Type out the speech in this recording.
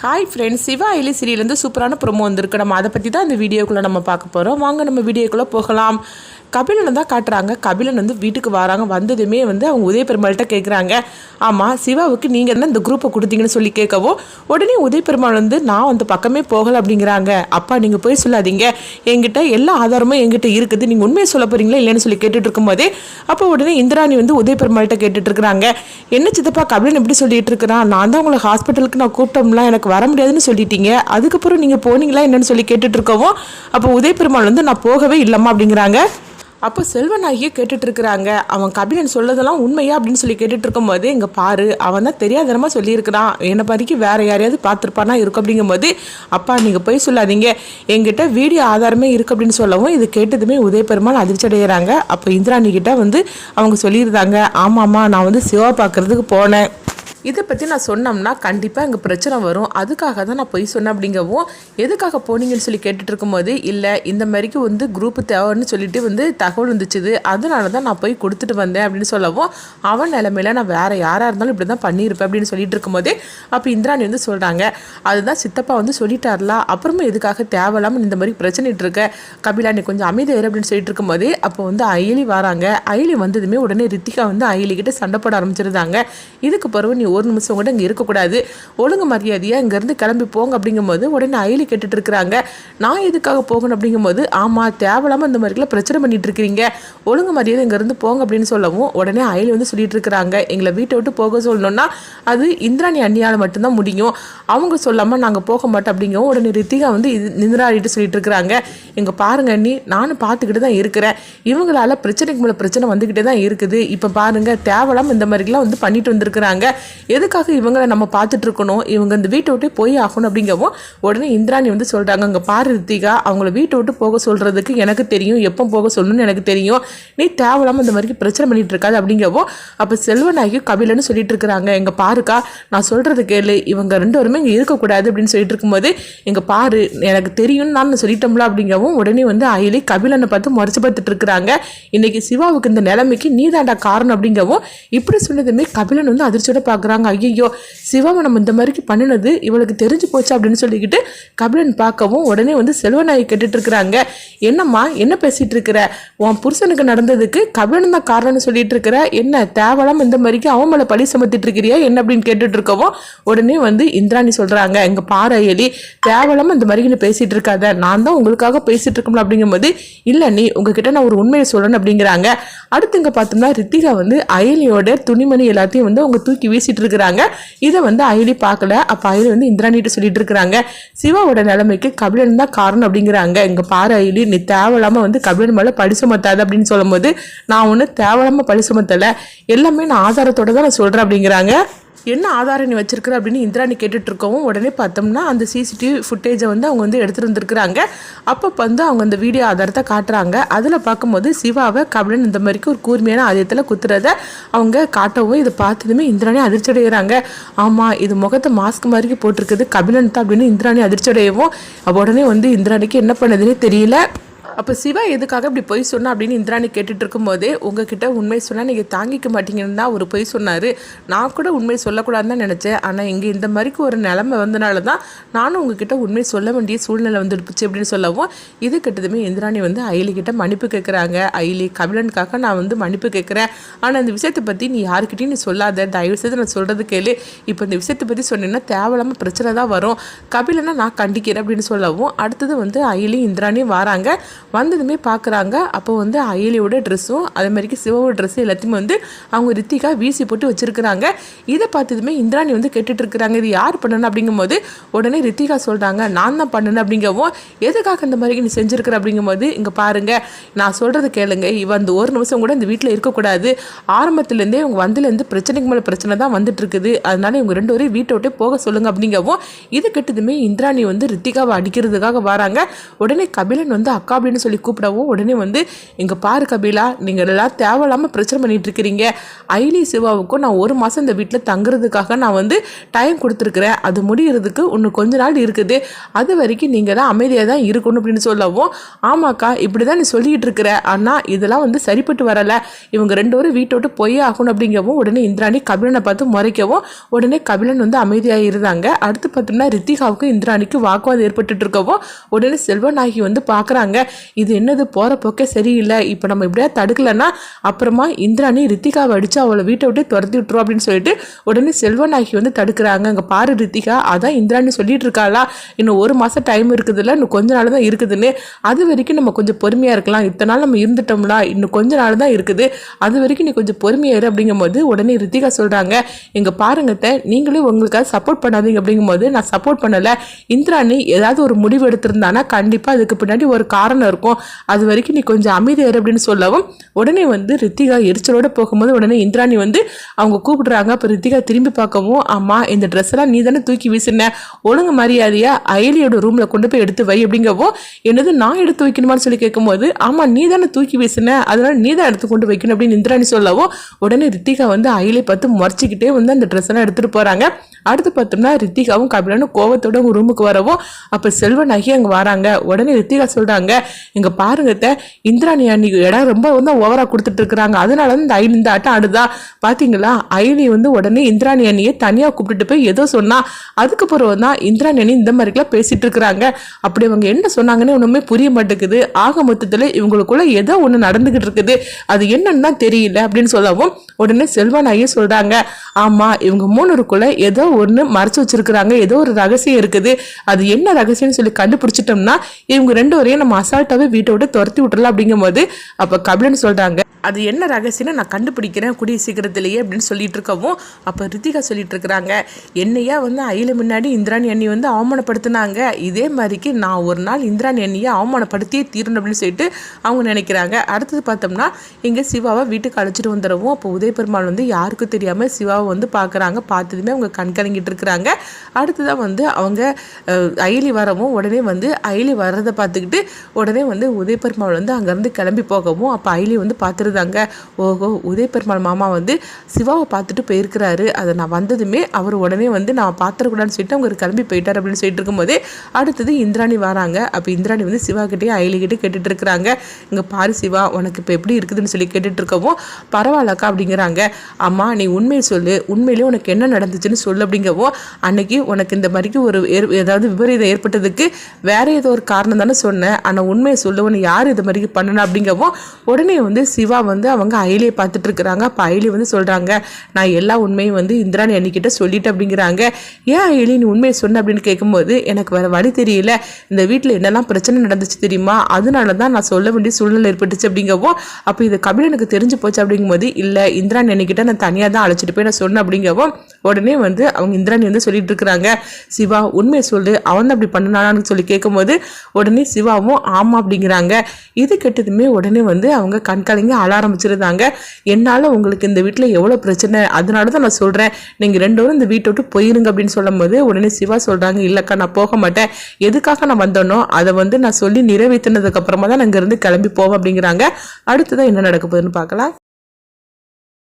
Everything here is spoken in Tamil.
ஹாய் ஃப்ரெண்ட்ஸ், சிவா ஐலி சீரியலேருந்து சூப்பரான ப்ரோமோ வந்திருக்கு. நம்ம அதை பற்றி தான் இந்த வீடியோக்குள்ளே நம்ம பார்க்க போகிறோம். வாங்க நம்ம வீடியோக்குள்ளே போகலாம். கபிலனை தான் காட்டுறாங்க. கபிலன் வந்து வீட்டுக்கு வராங்க. வந்ததுமே வந்து அவங்க உதய பெருமாள்கிட்ட கேட்குறாங்க, ஆமாம் சிவாவுக்கு நீங்கள் என்ன இந்த குரூப்பை கொடுத்தீங்கன்னு சொல்லி கேட்கவும், உடனே உதய பெருமாள் வந்து நான் வந்து பக்கமே போகலை அப்படிங்கிறாங்க. அப்பா நீங்கள் போய் சொல்லாதீங்க, என்கிட்ட எல்லா ஆதாரமும் என்கிட்ட இருக்குது, நீங்கள் உண்மையை சொல்ல போகிறீங்களா இல்லைன்னு சொல்லி கேட்டுட்டு இருக்கும்போதே அப்போ உடனே இந்திராணி வந்து உதய பெருமாள்கிட்ட கேட்டுட்டு இருக்கிறாங்க, என்ன சித்தப்பா கபிலன் எப்படி சொல்லிட்டு இருக்கிறான், நான் தான் உங்களை ஹாஸ்பிட்டலுக்கு நான் கூப்பிட்டோம்லாம் எனக்கு வர முடியாதுன்னு சொல்லிட்டீங்க, அதுக்கப்புறம் நீங்கள் போனீங்களா என்னன்னு சொல்லி கேட்டுட்டு இருக்கவும் அப்போ உதய பெருமாள் வந்து நான் போகவே இல்லைம்மா அப்படிங்கிறாங்க. அப்போ செல்வநாயகியை கேட்டுட்டு இருக்கிறாங்க, அவன் கபிலன் சொல்லதெல்லாம் உண்மையா அப்படின்னு சொல்லி கேட்டுட்டு இருக்கும்போது இங்கே பாரு அவன் தான் தெரியாதனமாக சொல்லியிருக்கிறான், என்னை மாதிரிக்கு வேற யாரையாவது பார்த்துருப்பானா இருக்கும் அப்படிங்கும்போது அப்பா நீங்கள் போய் சொல்லாதீங்க, என்கிட்ட வீடியோ ஆதாரமே இருக்குது அப்படின்னு சொல்லவும் இது கேட்டதுமே உதய பெருமாள் அதிர்ச்சி அடைகிறாங்க. அப்போ இந்திராணி கிட்ட வந்து அவங்க சொல்லியிருந்தாங்க, ஆமாம்மா நான் வந்து சிவா பார்க்குறதுக்கு போனேன், இதை பற்றி நான் சொன்னோம்னா கண்டிப்பாக இங்கே பிரச்சனை வரும், அதுக்காக தான் நான் போய் சொன்னேன் அப்படிங்கவும், எதுக்காக போனீங்கன்னு சொல்லி கேட்டுட்டு இருக்கும்போது இல்லை இந்த மாதிரிக்கு வந்து குரூப்பு தேவைன்னு சொல்லிட்டு வந்து தகவல் வந்துச்சுது, அதனால தான் நான் போய் கொடுத்துட்டு வந்தேன் அப்படின்னு சொல்லவும் அவன் நிலைமையில நான் வேறு யாராக இருந்தாலும் இப்படி தான் பண்ணியிருப்பேன் அப்படின்னு சொல்லிட்டு இருக்கும்போதே அப்போ இந்திராணி வந்து சொல்கிறாங்க, அதுதான் சித்தப்பா வந்து சொல்லிட்டார்ல, அப்புறமா எதுக்காக தேவையில்லாமல் இந்த மாதிரி பிரச்சனைட்டு இருக்க, கபிலா நீ கொஞ்சம் அமைதியாரு அப்படின்னு சொல்லிட்டு இருக்கும்போதே அப்போ வந்து அயலி வராங்க. அயலி வந்ததுமே உடனே ரித்திகா வந்து அயலிக்கிட்ட சண்டை போட ஆரம்பிச்சிருந்தாங்க. இதுக்கு பிறகு நீ ஒரு நிமிஷம் கூட இங்கே இருக்கக்கூடாது, ஒழுங்கு மரியாதையாக இங்கேருந்து கிளம்பி போங்க அப்படிங்கும்போது உடனே அயலி கேட்டுட்டு இருக்கிறாங்க, நான் எதுக்காக போகணும் அப்படிங்கும்போது ஆமாம் தேவையில்லாமல் இந்த மாதிரிலாம் பிரச்சனை பண்ணிட்டு இருக்கிறீங்க, ஒழுங்கு மரியாதை இங்கேருந்து போங்க அப்படின்னு சொல்லவும் உடனே அயலி வந்து சொல்லிட்டு இருக்கிறாங்க, எங்களை வீட்டை விட்டு போக சொல்லணும்னா அது இந்திராணி அண்ணியால் மட்டும்தான் முடியும், அவங்க சொல்லாமல் நாங்கள் போக மாட்டோம் அப்படிங்கவும் உடனே ரித்திகா வந்து நிந்திராடிட்டு சொல்லிட்டு இருக்கிறாங்க, எங்கள் பாருங்க அண்ணி நானும் பார்த்துக்கிட்டு தான் இருக்கிறேன், இவங்களால பிரச்சனைக்கு மேலே பிரச்சனை வந்துக்கிட்டே தான் இருக்குது, இப்போ பாருங்க தேவையில்லாமல் இந்த மாதிரிலாம் வந்து பண்ணிட்டு வந்திருக்கிறாங்க, எதுக்காக இவங்களை நம்ம பார்த்துட்டு இருக்கணும், இவங்க இந்த வீட்டை விட்டு போய் ஆகணும் அப்படிங்கவும் உடனே இந்திராணி வந்து சொல்கிறாங்க, அங்கே பாரு ரித்திகா அவங்கள வீட்டை விட்டு போக சொல்கிறதுக்கு எனக்கு தெரியும், எப்போ போக சொல்லணும்னு எனக்கு தெரியும், நீ தேவையில்லாமல் இந்த மாதிரி பிரச்சனை பண்ணிட்டு இருக்காது அப்படிங்கவும் அப்போ செல்வநாயகி கபிலன்னு சொல்லிட்டு இருக்கிறாங்க, எங்கள் பாருக்கா நான் சொல்கிறது கேளு, இவங்க ரெண்டு பேருமே இங்கே இருக்கக்கூடாது அப்படின்னு சொல்லிட்டு இருக்கும்போது எங்கள் பாரு எனக்கு தெரியும்னு நான் சொல்லிட்டோம்ல அப்படிங்கவும் உடனே வந்து அயலி கபிலனை பார்த்து முறைச்சு பார்த்துட்டு இருக்கிறாங்க, இன்னைக்கு சிவாவுக்கு இந்த நிலைமைக்கு நீ தாண்டா காரணம் அப்படிங்கவும் இப்படி சொன்னதுமே கபிலன் வந்து அதிர்ச்சியோட பார்க்குறாங்க, ஐயோ சிவாவை நம்ம இந்த மாதிரிக்கு பண்ணினது இவளுக்கு தெரிஞ்சு போச்சு அப்படின்னு சொல்லிக்கிட்டு கபிலன் பார்க்கவும் உடனே வந்து செல்வநாயகி கேட்டுட்டு இருக்கிறாங்க, என்னம்மா என்ன பேசிட்டு இருக்கிற, உன் புருஷனுக்கு நடந்ததுக்கு கபிலன் தான் காரணம்னு சொல்லிட்டு இருக்கிற, என்ன தேவையில்லாம இந்த மாதிரிக்கு அவன் மேலே பழி சுமத்திட்டு இருக்கிறியா என்ன அப்படின்னு கேட்டுட்டு இருக்கவும் உடனே வந்து இந்திராணி சொல்றாங்க, எங்க பாரு அயலி தேவையில்லாம இந்த மாதிரி பேசிட்டு இருக்காத, நான் தான் உங்களுக்காக பேசிட்டு இருக்கோம்ல அப்படிங்கும்போது இல்லை நீ உங்ககிட்ட நான் ஒரு உண்மையை சொல்லணும் அப்படிங்கிறாங்க. அடுத்து இங்க பார்த்தோம்னா ரித்திகா வந்து அயலியோட துணிமணி எல்லாத்தையும் வந்து அவங்க தூக்கி வீசிட்டு இருக்கிறாங்க, இதை வந்து அயலி பார்க்கல. அப்போ அயலி வந்து இந்திராணிட்டு சொல்லிட்டு இருக்கிறாங்க, சிவாவோட நிலைமைக்கு கபிலன் தான் காரணம் அப்படிங்கிறாங்க, இங்க பாரு அயலி நீ தேவையில்லாம வந்து கபிலன் மேலே பழி சுமத்தாது அப்படின்னு சொல்லும் போது நான் ஒன்று தேவையில்லாம பழி சுமத்தலை, எல்லாமே நான் ஆதாரத்தோட தான் நான் சொல்றேன் அப்படிங்கிறாங்க. என்ன ஆதாரம் நீ வச்சிருக்கிற அப்படின்னு இந்திராணி கேட்டுட்டு இருக்கவும் உடனே பார்த்தோம்னா அந்த சிசிடிவி ஃபுட்டேஜை வந்து அவங்க வந்து எடுத்துட்டு வந்துருக்குறாங்க. அப்போ வந்து அவங்க அந்த வீடியோ ஆதாரத்தை காட்டுறாங்க. அதில் பார்க்கும்போது சிவாவை கபிலன் இந்த மாதிரிக்கு ஒரு கூர்மையான ஆதியத்தில் குத்துறத அவங்க காட்டவும் இதை பார்த்ததுமே இந்திராணி அதிர்ச்சி அடைகிறாங்க. ஆமாம் இது முகத்தை மாஸ்க் மாதிரி போட்டிருக்குது கபிலன் தான் அப்படின்னு இந்திராணி அதிர்ச்சி அடையவும் உடனே வந்து இந்திராணிக்கு என்ன பண்ணதுன்னே தெரியல. அப்போ சிவா எதுக்காக இப்படி பொய் சொன்னா அப்படின்னு இந்திராணி கேட்டுட்டு இருக்கும்போதே உங்ககிட்ட உண்மை சொன்னால் நீங்கள் தாங்கிக்க மாட்டீங்கன்னு தான் ஒரு பொய் சொன்னார், நான் கூட உண்மை சொல்லக்கூடாதுன்னு தான் நினச்சேன், ஆனால் இங்கே இந்த மாதிரிக்கு ஒரு நிலைமை வந்தனால தான் நானும் உங்ககிட்ட உண்மை சொல்ல வேண்டிய சூழ்நிலை வந்துடுச்சு அப்படின்னு சொல்லவும் இது கிட்டதுமே இந்திராணி வந்து அயலிக்கிட்ட மன்னிப்பு கேட்குறாங்க, அயலி கபிலனுக்காக நான் வந்து மன்னிப்பு கேட்குறேன், ஆனால் இந்த விஷயத்தை பற்றி நீ யாருக்கிட்டையும் நீ சொல்லாத, தயவு செய்து நான் சொல்கிறது கேளு, இப்போ இந்த விஷயத்தை பற்றி சொன்னீங்கன்னா தேவையில்லாமல் பிரச்சனை தான் வரும், கபிலனை நான் கண்டிக்கிறேன் அப்படின்னு சொல்லவும் அடுத்தது வந்து அயலி இந்திராணியும் வராங்க. வந்ததுமே பார்க்குறாங்க, அப்போ வந்து அயலியோட ட்ரெஸ்ஸும் அதே மாதிரிக்கு சிவாவோட ட்ரெஸ்ஸு எல்லாத்தையுமே வந்து அவங்க ரித்திகா வீசி போட்டு வச்சுருக்குறாங்க. இதை பார்த்ததுமே இந்திராணி வந்து கேட்டுட்டு இருக்கிறாங்க, இது யார் பண்ணணும் அப்படிங்கும்போது உடனே ரித்திகா சொல்கிறாங்க, நான் தான் பண்ணணும் அப்படிங்கவும் எதுக்காக இந்த மாதிரி நீ செஞ்சுருக்கிற அப்படிங்கும்போது இங்கே பாருங்கள் நான் சொல்கிறது கேளுங்க, இவன் அந்த ஒரு நிமிஷம் கூட இந்த வீட்டில் இருக்கக்கூடாது, ஆரம்பத்துலேருந்தே இவங்க வந்ததுலேருந்து பிரச்சனைக்கு மேலே பிரச்சனை தான் வந்துட்டு இருக்குது, அதனால இவங்க ரெண்டு பேரும் வீட்டை விட்டு போக சொல்லுங்க அப்படிங்கவும் இது கெட்டதுமே இந்திராணி வந்து ரித்திகாவை அடிக்கிறதுக்காக வராங்க. உடனே கபிலன் வந்து அக்கா அப்படின்னு அப்படின்னு சொல்லி கூப்பிடவும் உடனே வந்து இங்கே பாரு கபிலா, நீங்கள் எல்லாம் தேவையில்லாமல் பிரச்சனை பண்ணிட்டு இருக்கிறீங்க. ஐலி சிவாவுக்கும் நான் 1 மாதம் இந்த வீட்டில் தங்குறதுக்காக நான் வந்து டைம் கொடுத்துருக்குறேன். அது முடிகிறதுக்கு இன்னும் கொஞ்ச நாள் இருக்குது. அது வரைக்கும் நீங்கள் தான் அமைதியாக தான் இருக்கணும் அப்படின்னு சொல்லவும், ஆமாக்கா இப்படி தான் நீ சொல்லிக்கிட்டு இருக்கிற, ஆனால் இதெல்லாம் வந்து சரிப்பட்டு வரலை, இவங்க 2 பேரும் வீட்டை விட்டு போயே ஆகணும் அப்படிங்கவும் உடனே இந்திராணி கபிலனை பார்த்து முறைக்கவும் உடனே கபிலன் வந்து அமைதியாக இருந்தாங்க. அடுத்து பார்த்தோம்னா ரித்திகாவுக்கும் இந்திராணிக்கு வாக்குவாதம் ஏற்பட்டு இருக்கவும் உடனே செல்வநாயகி வந்து பார்க்குறாங்க. இது என்னது போகிற போக்கே சரியில்லை, இப்போ நம்ம இப்படியா தடுக்கலைன்னா அப்புறமா இந்திராணி ரித்திகாவை அடித்து அவளை வீட்டை விட்டு துரத்தி விட்டுரும் அப்படின்னு சொல்லிட்டு உடனே செல்வநாயகி வந்து தடுக்கிறாங்க. அங்கே பாரு ரித்திகா, அதான் இந்திராணி சொல்லிட்டு இருக்காளா, இன்னும் 1 மாதம் டைம் இருக்குதுல்ல, இன்னும் கொஞ்ச நாள் தான் இருக்குதுன்னு, அது வரைக்கும் நம்ம கொஞ்சம் பொறுமையாக இருக்கலாம், இத்தனை நாள் நம்ம இருந்துட்டோம்ல, இன்னும் கொஞ்ச நாள் தான் இருக்குது, அது வரைக்கும் நீ கொஞ்சம் பொறுமையாக இரு அப்படிங்கும்போது உடனே ரித்திகா சொல்கிறாங்க, எங்கள் பாருங்கத்த நீங்களே உங்களுக்காக சப்போர்ட் பண்ணாதீங்க அப்படிங்கும்போது நான் சப்போர்ட் பண்ணலை, இந்திராணி ஏதாவது ஒரு முடிவு எடுத்திருந்தானா கண்டிப்பாக அதுக்கு பின்னாடி ஒரு காரணம் இருக்கும், அது வரைக்கும் நீ கொஞ்சம் அமைதியாரு அப்படின்னு சொல்லவும் உடனே வந்து ரித்திகா எரிச்சலோடு போகும்போது உடனே இந்திராணி வந்து அவங்க கூப்பிடுறாங்க. அப்போ ரித்திகா திரும்பி பார்க்கவும், அம்மா இந்த ட்ரெஸ் எல்லாம் நீ தானே தூக்கி வீசின, ஒழுங்கு மரியாதையா அயலியோட ரூம்ல கொண்டு போய் எடுத்து வை அப்படிங்கவும், என்னது நான் எடுத்து வைக்கணுமான்னு சொல்லி கேட்கும்போது, ஆமா நீ தானே தூக்கி வீசின, அதனால நீ தான் எடுத்து கொண்டு வைக்கணும் அப்படின்னு இந்திராணி சொல்லவும் உடனே ரித்திகா வந்து அயலை பார்த்து முறைச்சிக்கிட்டே வந்து அந்த ட்ரெஸ் எல்லாம் எடுத்துட்டு போறாங்க. அடுத்து பார்த்தோம்னா ரித்திகாவும் கபிலனும் கோவத்தோட உங்க ரூமுக்கு வரவும் அப்போ செல்வநாயகி அங்கே வராங்க. உடனே ரித்திகா சொல்றாங்க, இங்க பாருங்க இந்திராணி அன்னைக்கு இடம் ரொம்ப வந்து ஓவரா கொடுத்துட்டு இருக்கிறாங்க, அதனால தான் இந்த ஐலி இந்த ஆட்டம் ஆடுதா பாத்தீங்களா. ஐலி வந்து உடனே இந்திராணி அண்ணியை தனியா கூப்பிட்டுட்டு போய் ஏதோ சொன்னா, அதுக்கப்புறம் தான் இந்திராணி அண்ணி இந்த மாதிரிலாம் பேசிட்டு இருக்கிறாங்க. அப்படி அவங்க என்ன சொன்னாங்கன்னு ஒண்ணுமே புரிய மாட்டேங்குது. ஆக மொத்தத்துல இவங்களுக்குள்ள ஏதோ ஒண்ணு நடந்துகிட்டு இருக்குது, அது என்னன்னு தான் தெரியல அப்படின்னு சொல்லவும் உடனே செல்வநாயகி சொல்றாங்க, ஆமா இவங்க 3 ஏதோ ஒன்று மறைச்சு வச்சிருக்கிறாங்க, ஏதோ ஒரு ரகசியம் இருக்குது, அது என்ன ரகசியம்னு சொல்லி கண்டுபிடிச்சிட்டோம்னா இவங்க 2 பேரையும் நம்ம அசால்ட்டாவே வீட்டை விட்டு துரத்தி விட்டுறலாம் அப்படிங்கும்போது அப்ப கபிலன் சொல்றாங்க, அது என்ன ரகசியம்னு நான் கண்டுபிடிக்கிறேன் கூடிய சீக்கிரத்திலேயே அப்படின்னு சொல்லிட்டு இருக்கவும் அப்போ ரித்திகா சொல்லிட்டு இருக்கிறாங்க, என்னையா வந்து அயில முன்னாடி இந்திராணி அண்ணி வந்து அவமானப்படுத்தினாங்க, இதே மாதிரிக்கு நான் ஒரு நாள் இந்திராணி அண்ணியை அவமானப்படுத்தியே தீரணும் அப்படின்னு சொல்லிட்டு அவங்க நினைக்கிறாங்க. அடுத்தது பார்த்தோம்னா இங்கே சிவாவை வீட்டுக்கு அழைச்சிட்டு வந்துடவும் அப்போ உதயபெருமாள் வந்து யாருக்கும் தெரியாமல் சிவாவை வந்து பார்க்குறாங்க. பார்த்ததுமே அவங்க கண் கலங்கிட்டு இருக்கிறாங்க. அடுத்ததான் வந்து அவங்க அயலி வரவும் உடனே வந்து அயலி வர்றதை பார்த்துக்கிட்டு உடனே வந்து உதயபெருமாள் வந்து அங்கேருந்து கிளம்பி போகவும் அப்போ அயலி வந்து பார்த்துருந்தாங்க, ஓஹோ உதயபெருமாள் மாமா வந்து சிவாவை பார்த்துட்டு போயிருக்கிறாரு, அதை நான் வந்ததுமே அவர் உடனே வந்து நான் பார்த்துடக்கூடாதுன்னு சொல்லிட்டு அவங்க கிளம்பி போயிட்டார் அப்படின்னு சொல்லிட்டு இருக்கும்போதே அடுத்தது இந்திராணி வராங்க. அப்போ இந்திராணி வந்து சிவா கிட்டே அயலிக்கிட்டே கேட்டுட்டு இருக்கிறாங்க, இங்கே பாரு சிவா உனக்கு இப்போ எப்படி இருக்குதுன்னு சொல்லி கேட்டுட்டு இருக்கவும் பரவாயில்லக்கா அப்படிங்கிறாங்க. அம்மா நீ உண்மையை சொல்லு, உண்மையிலேயே உனக்கு என்ன நடந்துச்சுன்னு சொல்லு அப்படிங்கவும், அன்னைக்கு உனக்கு இந்த மாதிரிக்கு ஒரு ஏதாவது விபரீதம் ஏற்பட்டதுக்கு வேற ஏதோ ஒரு காரணம் தானே சொன்னேன், ஆனால் உண்மையை சொல்லுவோன்னு யார் இது மாதிரி பண்ணணும் அப்படிங்கவும் உடனே வந்து சிவா வந்து அவங்க அயலியை பார்த்துட்டு இருக்கிறாங்க. அப்போ அயலி வந்து சொல்றாங்க, நான் எல்லா உண்மையும் வந்து இந்திராணி அன்னிக்கிட்ட சொல்லிட்டு அப்படிங்கிறாங்க. ஏன் அயலி நீ உண்மையை சொன்ன அப்படின்னு கேட்கும்போது, எனக்கு வேற வழி தெரியல, இந்த வீட்டில் என்னெல்லாம் பிரச்சனை நடந்துச்சு தெரியுமா, அதனால தான் நான் சொல்ல வேண்டிய சூழ்நிலை ஏற்பட்டுச்சு அப்படிங்கவும் அப்போ இது கபிலனுக்கு தெரிஞ்சு போச்சு அப்படிங்கும்போது, இல்லை இந்திராணி அன்னிக்கிட்ட நான் தனியாக தான் அழைச்சிட்டு போய் நான் சொன்னேன் அப்படிங்கவும் உடனே வந்து அவங்க இந்திராணி வந்து சொல்லிட்டு இருக்கிறாங்க, சிவா உண்மையை சொல்லு அவன் தான் அப்படி பண்ணனான்னு சொல்லி கேட்கும்போது உடனே சிவாவும் ஆமா அப்படிங்கிறாங்க. இது கெட்டதுமே உடனே வந்து அவங்க கண்கலங்கி அழ ஆரம்பிச்சிருந்தாங்க. என்னால் உங்களுக்கு இந்த வீட்டில் எவ்வளோ பிரச்சனை, அதனால தான் நான் சொல்கிறேன் நீங்கள் 2 பேரும் இந்த வீட்டை விட்டு போயிருங்க அப்படின்னு சொல்லும் போது உடனே சிவா சொல்கிறாங்க, இல்லைக்கா நான் போக மாட்டேன், எதுக்காக நான் வந்தோனோ அதை வந்து நான் சொல்லி நிறைவேற்றினதுக்கு அப்புறமா தான் நான் இங்கேருந்து கிளம்பி போவேன் அப்படிங்கிறாங்க. அடுத்ததான் என்ன நடக்க போகுதுன்னு பார்க்கலாம்.